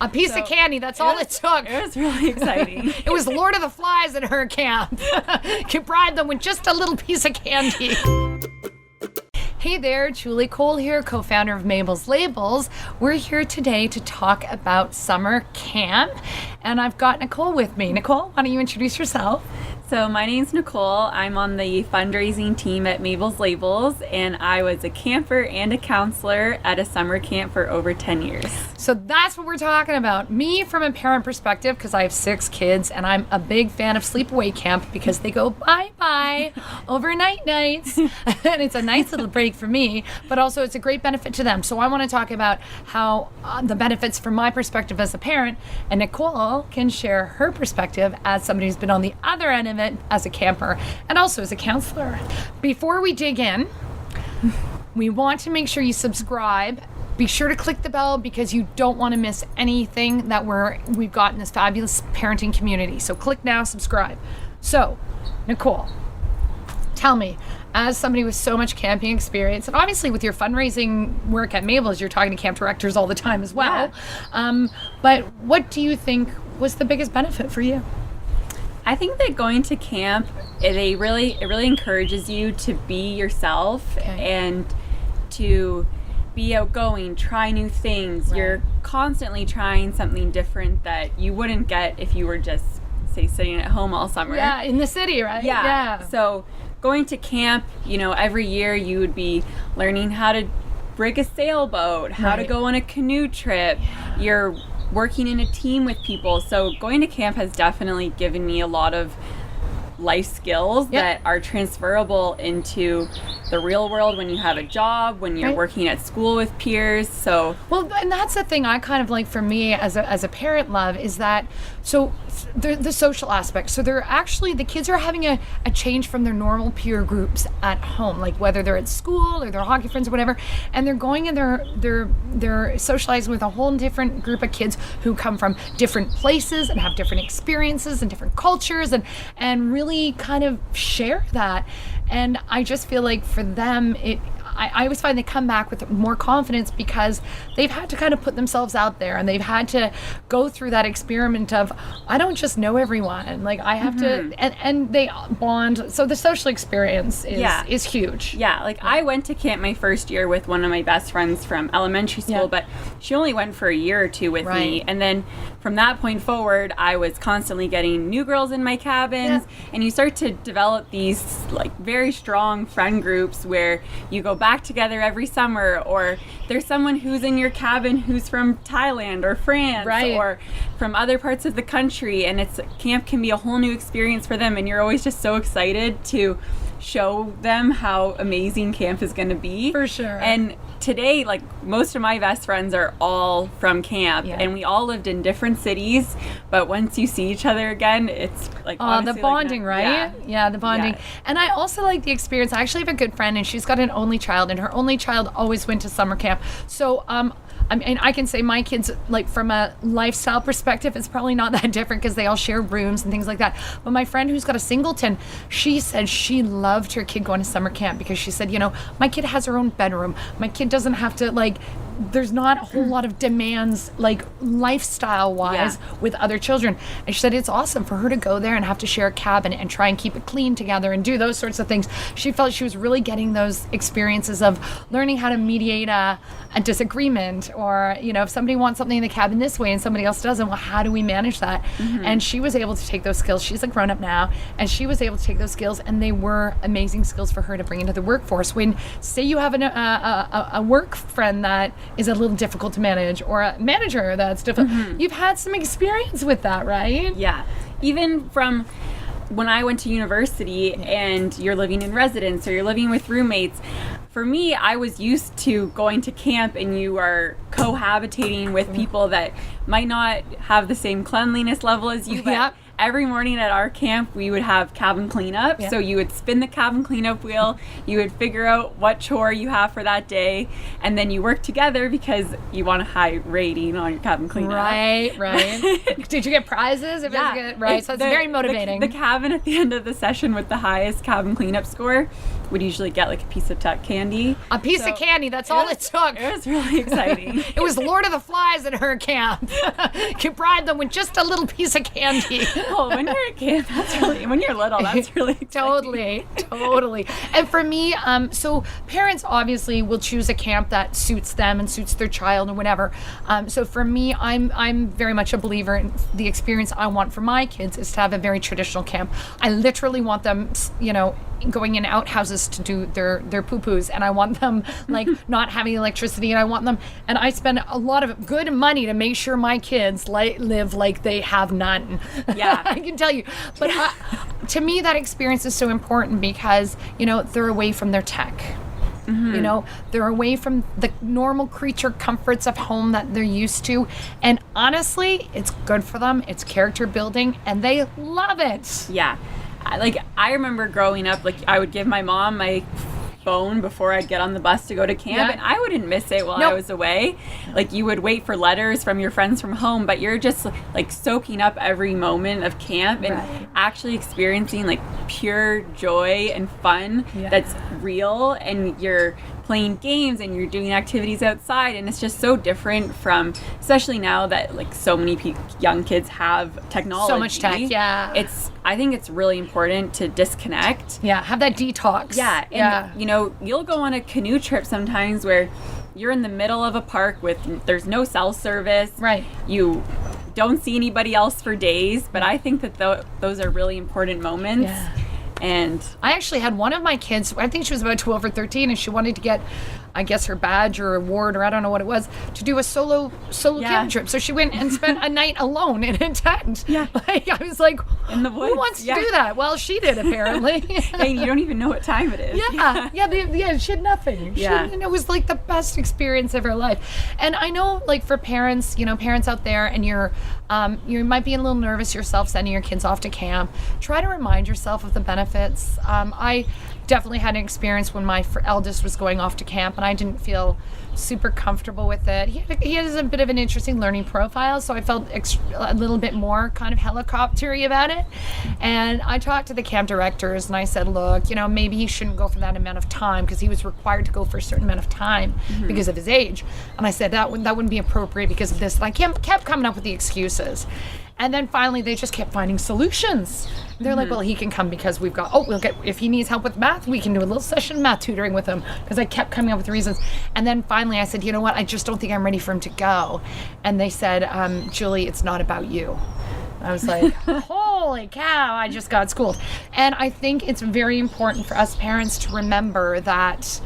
A piece of candy, that's all it took. It was really exciting. It was Lord of the Flies at her camp. You bribed them with just a little piece of candy. Hey there, Julie Cole here, co-founder of Mabel's Labels. We're here today to talk about summer camp, and I've got Nicole with me. Nicole, why don't you introduce yourself? So my name's Nicole. I'm on the fundraising team at Mabel's Labels, and I was a camper and a counselor at a summer camp for over 10 years. So that's what we're talking about. Me from a parent perspective, because I have 6 kids, and I'm a big fan of sleepaway camp because they go bye-bye overnight nights. And it's a nice little break for me, but also it's a great benefit to them. So I want to talk about how the benefits from my perspective as a parent, and Nicole can share her perspective as somebody who's been on the other end of it as a camper and also as a counselor. Before we dig in, we want to make sure you subscribe. Be sure to click the bell because you don't want to miss anything that we've got in this fabulous parenting community. So click now, subscribe. So, Nicole, tell me, as somebody with so much camping experience, and obviously with your fundraising work at Mabel's, you're talking to camp directors all the time as well. Yeah. But what do you think was the biggest benefit for you? I think that going to camp, it really encourages you to be yourself and to be outgoing, try new things. Right. You're constantly trying something different that you wouldn't get if you were just, say, sitting at home all summer. Yeah, in the city, right? Yeah. So going to camp, every year you would be learning how to rig a sailboat, how to go on a canoe trip. Yeah. You're working in a team with people. So going to camp has definitely given me a lot of life skills that are transferable into the real world when you have a job, when you're working at school with peers. So well, and that's the thing I kind of like for me as a parent love is that so the social aspect. So they're actually, the kids are having a change from their normal peer groups at home, like whether they're at school or their hockey friends or whatever, and they're going and they're socializing with a whole different group of kids who come from different places and have different experiences and different cultures and really kind of share that. And I just feel like for them, I always find they come back with more confidence because they've had to kind of put themselves out there and they've had to go through that experiment of, I don't just know everyone. Like I have to, and they bond. So the social experience is huge. Yeah, like I went to camp my first year with one of my best friends from elementary school, but she only went for a year or two with me. And then from that point forward, I was constantly getting new girls in my cabins, and you start to develop these like very strong friend groups where you go back together every summer, or there's someone who's in your cabin who's from Thailand or France or from other parts of the country, and camp can be a whole new experience for them, and you're always just so excited to show them how amazing camp is going to be. For sure. And today, like, most of my best friends are all from camp, and we all lived in different cities, but once you see each other again, it's like the bonding, right? Yeah, the bonding. Yeah. And I also like the experience. I actually have a good friend, and she's got an only child, and her only child always went to summer camp. So I mean, I can say my kids, like from a lifestyle perspective, it's probably not that different because they all share rooms and things like that. But my friend who's got a singleton, she said she loved her kid going to summer camp because she said, my kid has her own bedroom. My kid doesn't have to there's not a whole lot of demands like lifestyle wise with other children. And she said it's awesome for her to go there and have to share a cabin and try and keep it clean together and do those sorts of things. She felt she was really getting those experiences of learning how to mediate a disagreement, or if somebody wants something in the cabin this way and somebody else doesn't, well, how do we manage that? And she was able to take those skills. She's a grown up now, and she was able to take those skills, and they were amazing skills for her to bring into the workforce. When say you have a work friend that is a little difficult to manage, or a manager that's difficult, you've had some experience with that, right? Yeah. Even from when I went to university and you're living in residence or you're living with roommates, for me, I was used to going to camp and you are cohabitating with people that might not have the same cleanliness level as you, but every morning at our camp, we would have cabin cleanup. So you would spin the cabin cleanup wheel, you would figure out what chore you have for that day, and then you work together because you want a high rating on your cabin cleanup. Right. Did you get prizes? If Yeah. it was good? Right, so it's very motivating. The cabin at the end of the session with the highest cabin cleanup score would usually get like a piece of tuck candy. A piece of candy, that's all it took. It was really exciting. It was Lord of the Flies at her camp. You bribe them with just a little piece of candy. Oh, when you're at camp, when you're little, that's really exciting. Totally. And for me, so parents obviously will choose a camp that suits them and suits their child or whatever. So for me, I'm very much a believer in the experience I want for my kids is to have a very traditional camp. I literally want them, going in outhouses to do their poo-poos, and I want them like not having electricity, and I want them, and I spend a lot of good money to make sure my kids live like they have none. Yeah. I can tell you. But to me, that experience is so important because, they're away from their tech. They're away from the normal creature comforts of home that they're used to. And honestly, it's good for them. It's character building, and they love it. Yeah. I remember growing up, I would give my mom my phone before I'd get on the bus to go to camp, and I wouldn't miss it while I was away. You would wait for letters from your friends from home, but you're just soaking up every moment of camp and actually experiencing pure joy and fun that's real, and you're playing games and you're doing activities outside, and it's just so different from, especially now that so many young kids have technology. So much tech, I think it's really important to disconnect. Yeah, have that detox. Yeah, and you'll go on a canoe trip sometimes where you're in the middle of a park there's no cell service. Right. You don't see anybody else for days, but I think that those are really important moments. Yeah. And I actually had one of my kids, I think she was about 12 or 13, and she wanted to get, I guess, her badge or award, or I don't know what it was, to do a solo camping trip. So she went and spent a night alone in a tent. Yeah. I was like, in the woods. Who wants to do that? Well, she did, apparently. And you don't even know what time it is. Yeah, she had nothing. It was the best experience of her life. And I know, for parents, parents out there, and you might be a little nervous yourself sending your kids off to camp. Try to remind yourself of the benefits. I definitely had an experience when my eldest was going off to camp, and I didn't feel super comfortable with it. He has a bit of an interesting learning profile, so I felt a little bit more kind of helicoptery about it. And I talked to the camp directors, and I said, look, maybe he shouldn't go for that amount of time, because he was required to go for a certain amount of time because of his age. And I said that wouldn't be appropriate because of this. And I kept coming up with the excuses. And then finally, they just kept finding solutions. They're like, well, he can come because if he needs help with math, we can do a little session of math tutoring with him. Because I kept coming up with reasons. And then finally I said, you know what, I just don't think I'm ready for him to go. And they said, Julie, it's not about you. I was like, holy cow, I just got schooled. And I think it's very important for us parents to remember that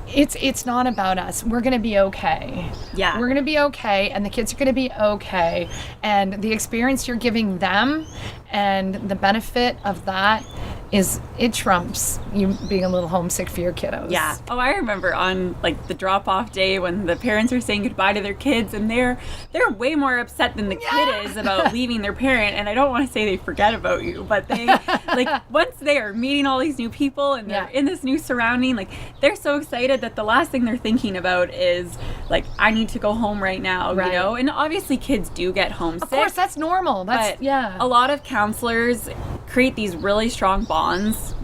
it's not about us. We're going to be okay. Yeah. We're going to be okay, and the kids are going to be okay. And the experience you're giving them and the benefit of that it trumps you being a little homesick for your kiddos. Yeah. Oh, I remember on the drop-off day when the parents are saying goodbye to their kids, and they're way more upset than the kid is about leaving their parent. And I don't want to say they forget about you, but they once they are meeting all these new people and they're in this new surrounding, they're so excited that the last thing they're thinking about is I need to go home right now. And obviously kids do get homesick. Of course, that's normal. But a lot of counselors create these really strong bonds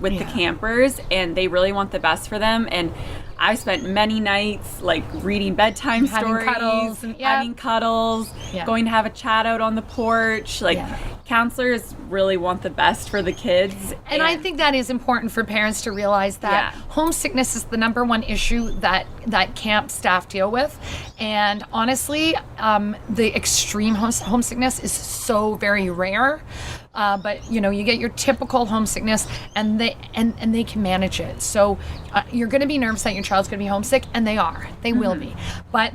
with the campers, and they really want the best for them. And I've spent many nights reading bedtime stories, having cuddles, going to have a chat out on the porch. Counselors really want the best for the kids. And I think that is important for parents to realize that homesickness is the number one issue that camp staff deal with. And honestly, the extreme homesickness is so very rare. But you get your typical homesickness, and they can manage it. So you're going to be nervous that your child's going to be homesick, and they will be. But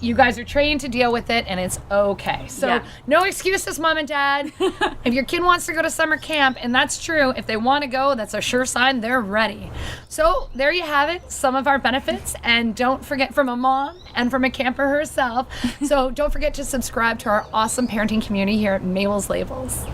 You guys are trained to deal with it, and it's okay. So no excuses, mom and dad. If your kid wants to go to summer camp, and that's true, if they want to go, that's a sure sign they're ready. So there you have it, some of our benefits. And don't forget, from a mom and from a camper herself. So don't forget to subscribe to our awesome parenting community here at Mabel's Labels.